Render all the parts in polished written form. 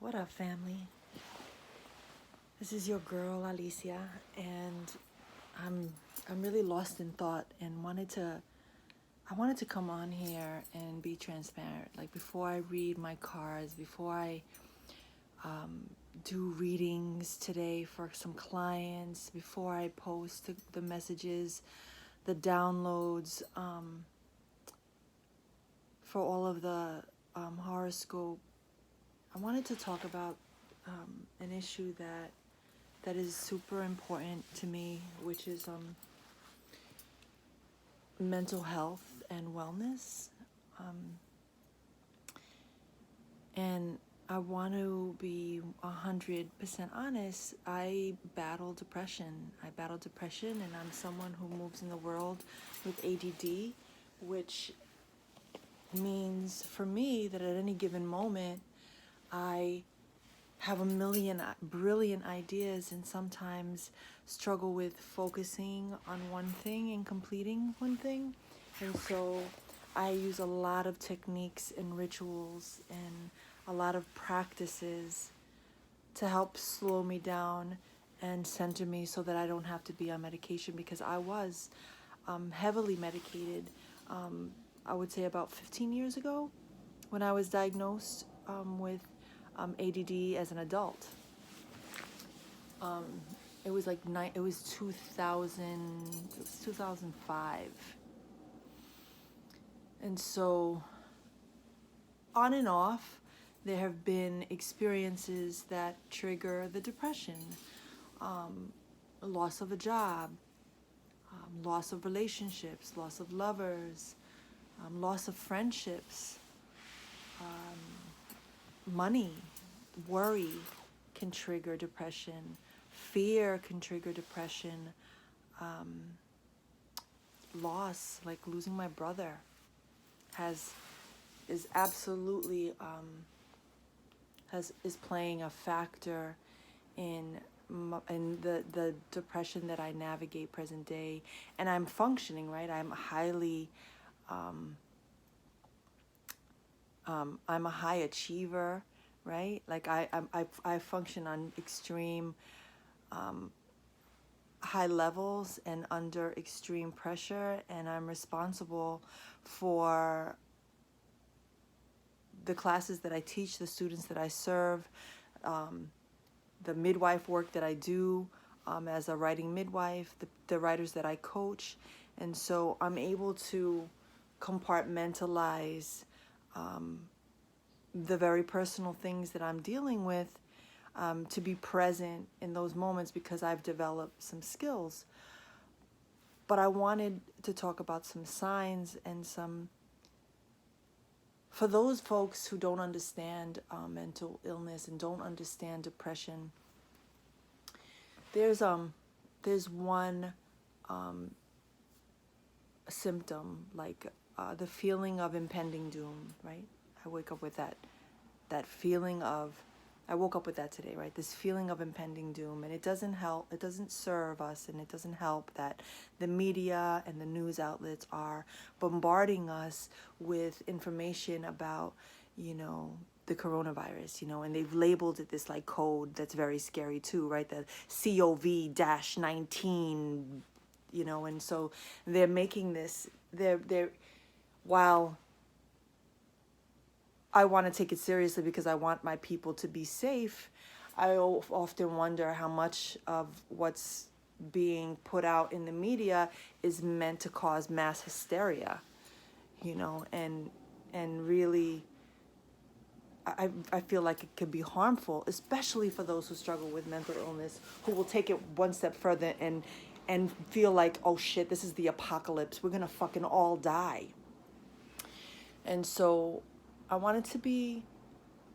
What up, family? This is your girl Alicia, and I'm really lost in thought and I wanted to come on here and be transparent. Like before I read my cards, before I do readings today for some clients, before I post the messages, the downloads for all of the horoscope, I wanted to talk about an issue that is super important to me, which is mental health and wellness. And I want to be 100% honest. I battle depression. And I'm someone who moves in the world with ADD, which means for me that at any given moment, I have a million brilliant ideas and sometimes struggle with focusing on one thing and completing one thing. And so I use a lot of techniques and rituals and a lot of practices to help slow me down and center me so that I don't have to be on medication, because I was heavily medicated, I would say about 15 years ago when I was diagnosed with ADD as an adult. It was like it was 2005. And so on and off, there have been experiences that trigger the depression. Loss of a job, loss of relationships, loss of lovers, loss of friendships, money, worry can trigger depression. Fear can trigger depression. Loss, like losing my brother, is absolutely is playing a factor in the depression that I navigate present day. And I'm functioning, right? I'm highly I'm a high achiever, right? Like I function on extreme high levels and under extreme pressure, and I'm responsible for the classes that I teach, the students that I serve, the midwife work that I do as a writing midwife, the writers that I coach. And so I'm able to compartmentalize the very personal things that I'm dealing with, to be present in those moments because I've developed some skills. But I wanted to talk about some signs and for those folks who don't understand mental illness and don't understand depression. There's one symptom, like the feeling of impending doom, right? I wake up with that feeling of, I woke up with that today, right? This feeling of impending doom. And it doesn't help, it doesn't serve us, and it doesn't help that the media and the news outlets are bombarding us with information about, the coronavirus, and they've labeled it this like code that's very scary too, right? The COVID-19, and so they're making this, while I want to take it seriously because I want my people to be safe, I often wonder how much of what's being put out in the media is meant to cause mass hysteria, and really I feel like it could be harmful, especially for those who struggle with mental illness, who will take it one step further and feel like, oh shit, this is the apocalypse. We're going to fucking all die. And so I wanted to be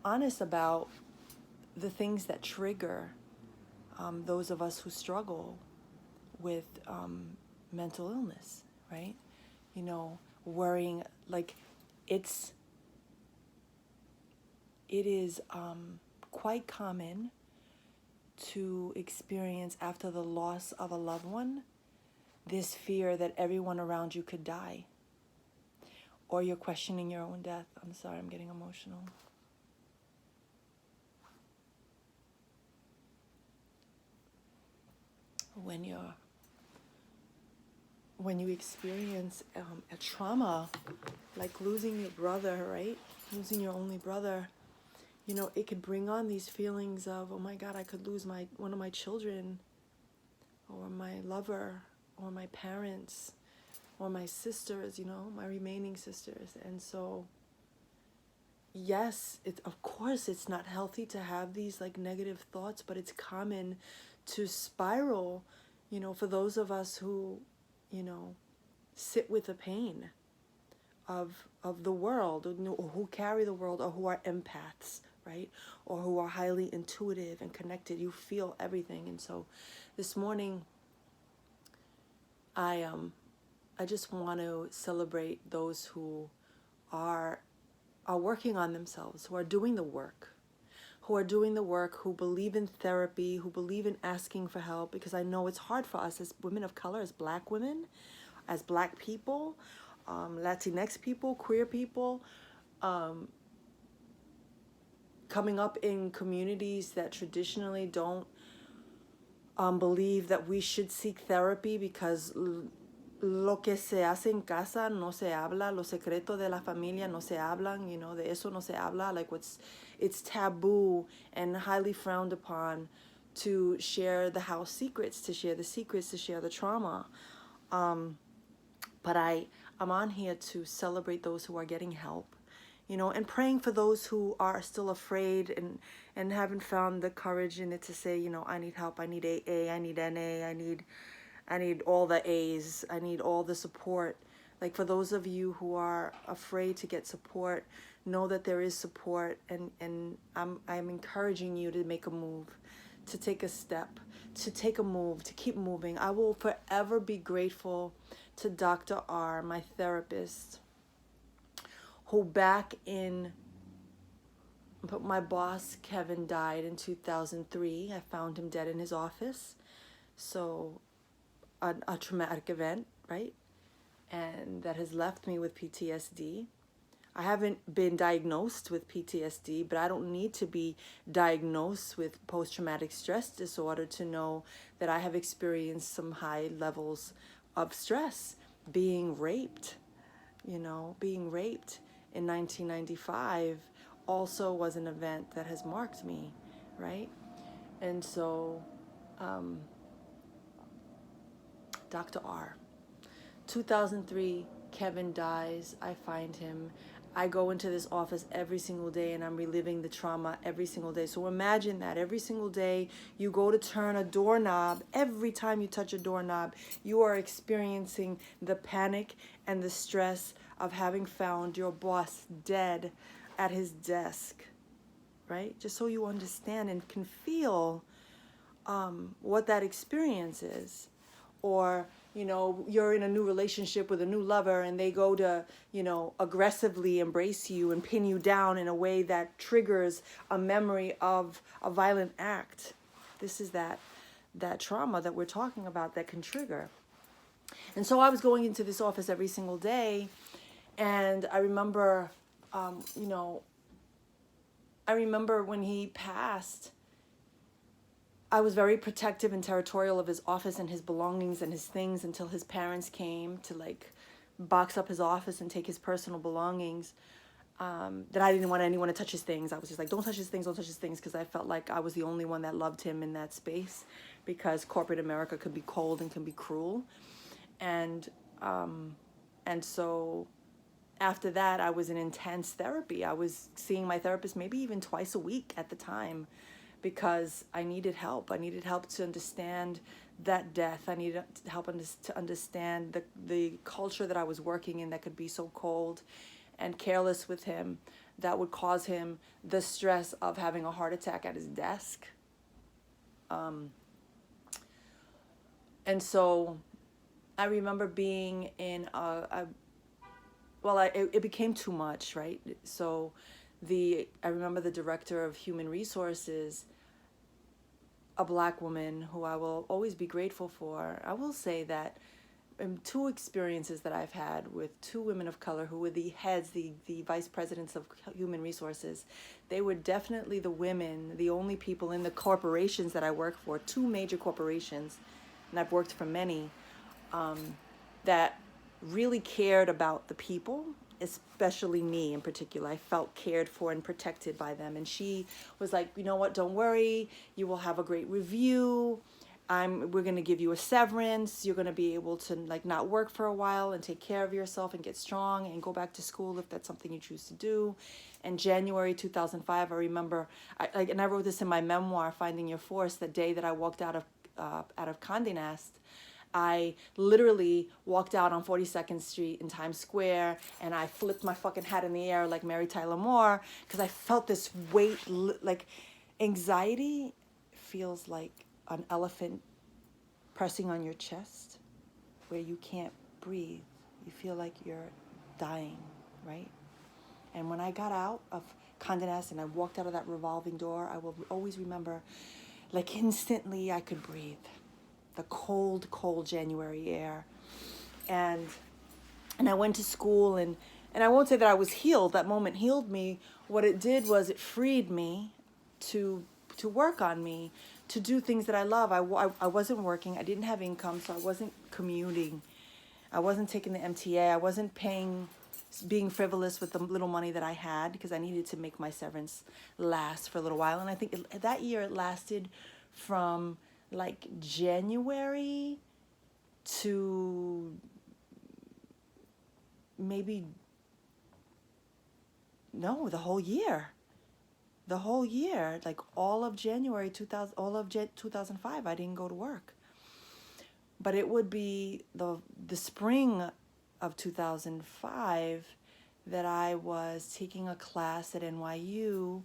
honest about the things that trigger those of us who struggle with mental illness, right? Worrying, like it is quite common to experience, after the loss of a loved one, this fear that everyone around you could die, or you're questioning your own death. I'm sorry, I'm getting emotional. when you experience a trauma, like losing your brother, right? Losing your only brother, you know, it could bring on these feelings of, oh my God, I could lose one of my children, or my lover, or my parents, or my sisters, you know, my remaining sisters. And so, yes, of course it's not healthy to have these like negative thoughts, but it's common to spiral, you know, for those of us who, you know, sit with the pain of the world, or who carry the world, or who are empaths, right? Or who are highly intuitive and connected. You feel everything. And so this morning, I just want to celebrate those who are working on themselves, who are doing the work, who believe in therapy, who believe in asking for help, because I know it's hard for us as women of color, as Black women, as Black people, Latinx people, queer people, coming up in communities that traditionally don't believe that we should seek therapy, because lo que se hace en casa no se habla, los secretos de la familia no se hablan, you know, de eso no se habla, like it's taboo and highly frowned upon to share the house secrets, to share the trauma. But I'm on here to celebrate those who are getting help, you know, and praying for those who are still afraid and haven't found the courage in it to say, you know, I need help, I need AA, I need NA, I need all the A's, I need all the support. Like, for those of you who are afraid to get support, know that there is support, and I'm encouraging you to make a move, to take a step, to take a move, to keep moving. I will forever be grateful to Dr. R, my therapist, who my boss Kevin died in 2003. I found him dead in his office. So a traumatic event, right? And that has left me with PTSD. I haven't been diagnosed with PTSD, but I don't need to be diagnosed with post-traumatic stress disorder to know that I have experienced some high levels of stress. Being raped, you know, being raped in 1995 also was an event that has marked me, right? And so, Dr. R. 2003, Kevin dies. I find him. I go into this office every single day, and I'm reliving the trauma every single day. So imagine that every single day you go to turn a doorknob, every time you touch a doorknob, you are experiencing the panic and the stress of having found your boss dead at his desk, right? Just so you understand and can feel what that experience is. Or, you know, you're in a new relationship with a new lover, and they go to, you know, aggressively embrace you and pin you down in a way that triggers a memory of a violent act. This is that trauma that we're talking about that can trigger. And so I was going into this office every single day, and I remember, you know, I remember when he passed, I was very protective and territorial of his office and his belongings and his things until his parents came to like box up his office and take his personal belongings. That I didn't want anyone to touch his things. I was just like, don't touch his things, don't touch his things, because I felt like I was the only one that loved him in that space, because corporate America could be cold and can be cruel. And so after that, I was in intense therapy. I was seeing my therapist maybe even twice a week at the time, because I needed help. I needed help to understand that death. I needed help to understand the culture that I was working in that could be so cold and careless with him, that would cause him the stress of having a heart attack at his desk. And so I remember being in it became too much, right? So I remember the director of Human Resources, a Black woman who I will always be grateful for. I will say that two experiences that I've had with two women of color who were the heads, the vice presidents of Human Resources, they were definitely the women, the only people in the corporations that I work for, two major corporations, and I've worked for many, that really cared about the people, especially me in particular. I felt cared for and protected by them. And she was like, you know what, don't worry, you will have a great review. We're going to give you a severance. You're going to be able to like not work for a while and take care of yourself and get strong and go back to school if that's something you choose to do. In January 2005, I remember, and I wrote this in my memoir, Finding Your Force, the day that I walked out of Condé Nast. I literally walked out on 42nd Street in Times Square, and I flipped my fucking hat in the air like Mary Tyler Moore, because I felt this weight, like anxiety feels like an elephant pressing on your chest where you can't breathe. You feel like you're dying, right? And when I got out of Condé Nast and I walked out of that revolving door, I will always remember, like instantly I could breathe. The cold, cold January air. And I went to school, and I won't say that I was healed. That moment healed me. What it did was it freed me to work on me, to do things that I love. I wasn't working. I didn't have income, so I wasn't commuting. I wasn't taking the MTA. I wasn't being frivolous with the little money that I had, because I needed to make my severance last for a little while. And I think that year it lasted from like January to maybe, no, the whole year. The whole year, like all of January 2005, I didn't go to work. But it would be the spring of 2005 that I was taking a class at NYU.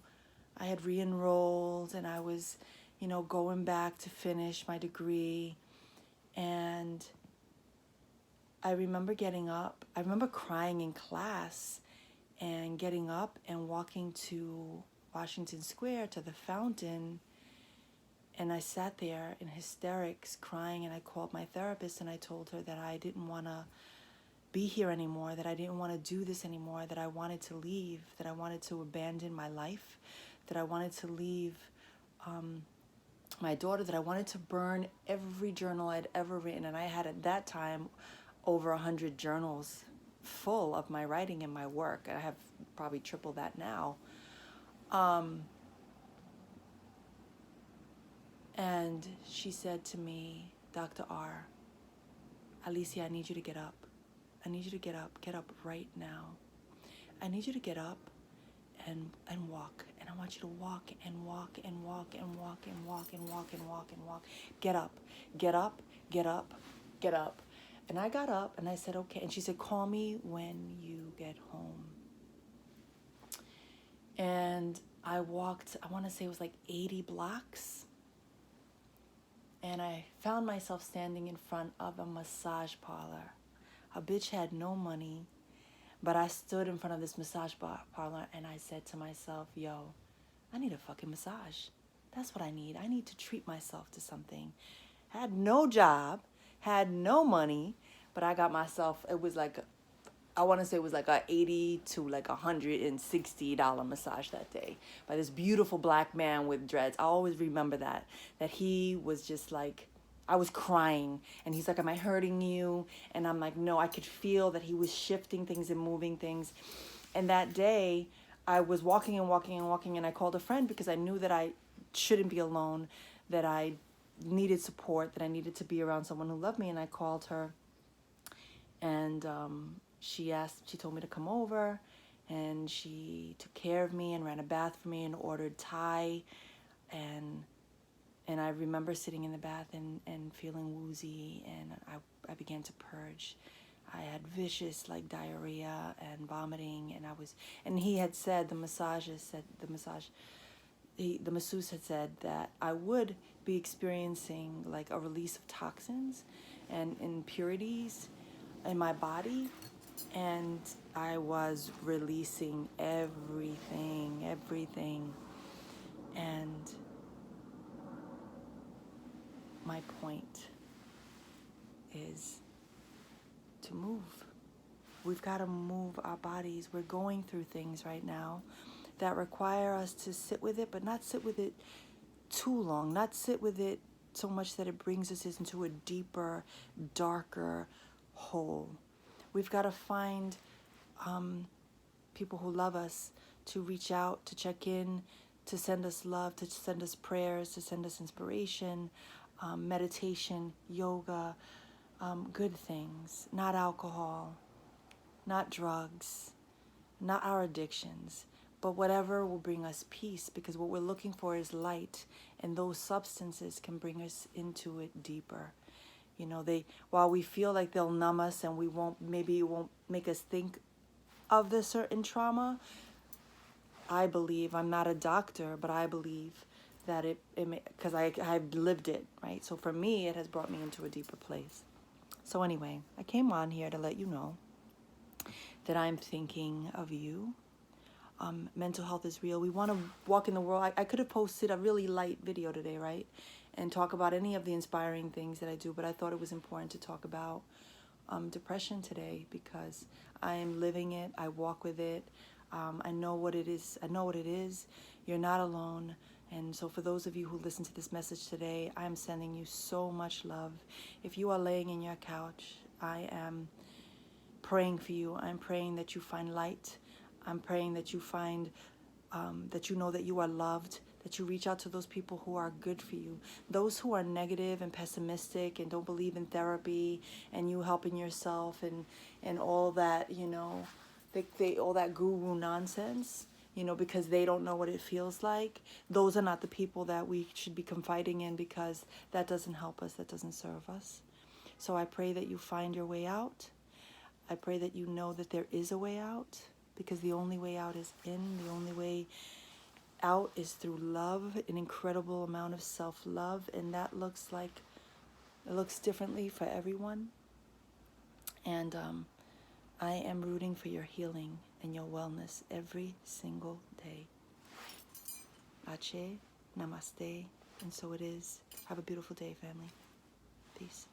I had re-enrolled, and I was, going back to finish my degree. And I remember getting up. I remember crying in class and getting up and walking to Washington Square to the fountain. And I sat there in hysterics crying, and I called my therapist and I told her that I didn't want to be here anymore, that I didn't want to do this anymore, that I wanted to leave, that I wanted to abandon my life, that I wanted to leave my daughter, that I wanted to burn every journal I'd ever written. And I had at that time over 100 journals full of my writing and my work. I have probably triple that now. And she said to me, Dr. R, Alicia, I need you to get up. I need you to get up right now. I need you to get up and walk. And I want you to walk and walk and walk and walk and walk and walk and walk and walk. Get up, get up, get up, get up. And I got up and I said, okay. And she said, call me when you get home. And I walked, I want to say it was like 80 blocks. And I found myself standing in front of a massage parlor. A bitch had no money, but I stood in front of this massage parlor and I said to myself, yo, I need a fucking massage. That's what I need. I need to treat myself to something. Had no job, had no money, but I got myself, it was like, I want to say it was like a $80 to like $160 massage that day by this beautiful black man with dreads. I always remember that he was just like, I was crying and he's like, am I hurting you? And I'm like, no, I could feel that he was shifting things and moving things. And that day I was walking and walking and walking, and I called a friend because I knew that I shouldn't be alone, that I needed support, that I needed to be around someone who loved me. And I called her, and she told me to come over, and she took care of me and ran a bath for me and ordered Thai. And I remember sitting in the bath and feeling woozy, and I began to purge. I had vicious like diarrhea and vomiting, and he had said, the masseuse had said that I would be experiencing like a release of toxins and impurities in my body, and I was releasing everything. And my point is to move. We've got to move our bodies. We're going through things right now that require us to sit with it, but not sit with it too long, not sit with it so much that it brings us into a deeper, darker hole. We've got to find people who love us to reach out, to check in, to send us love, to send us prayers, to send us inspiration, meditation, yoga, good things, not alcohol, not drugs, not our addictions, but whatever will bring us peace, because what we're looking for is light, and those substances can bring us into it deeper. You know, while we feel like they'll numb us and maybe it won't make us think of the certain trauma, I believe, I'm not a doctor, but I believe that because I've lived it, right? So for me, it has brought me into a deeper place. So anyway, I came on here to let you know that I'm thinking of you. Mental health is real. We want to walk in the world. I could have posted a really light video today, right? And talk about any of the inspiring things that I do, but I thought it was important to talk about depression today, because I am living it. I walk with it. I know what it is. You're not alone. And so for those of you who listen to this message today, I'm sending you so much love. If you are laying in your couch, I am praying for you. I'm praying that you find light. I'm praying that you find, that you know that you are loved, that you reach out to those people who are good for you. Those who are negative and pessimistic and don't believe in therapy and you helping yourself and all that, you know, they all that guru nonsense, you know, because they don't know what it feels like. Those are not the people that we should be confiding in, because that doesn't help us, that doesn't serve us. So I pray that you find your way out. I pray that you know that there is a way out, because the only way out is in. The only way out is through love, an incredible amount of self-love, and that looks differently for everyone. And I am rooting for your healing and your wellness every single day. Ache, namaste, and so it is. Have a beautiful day, family. Peace.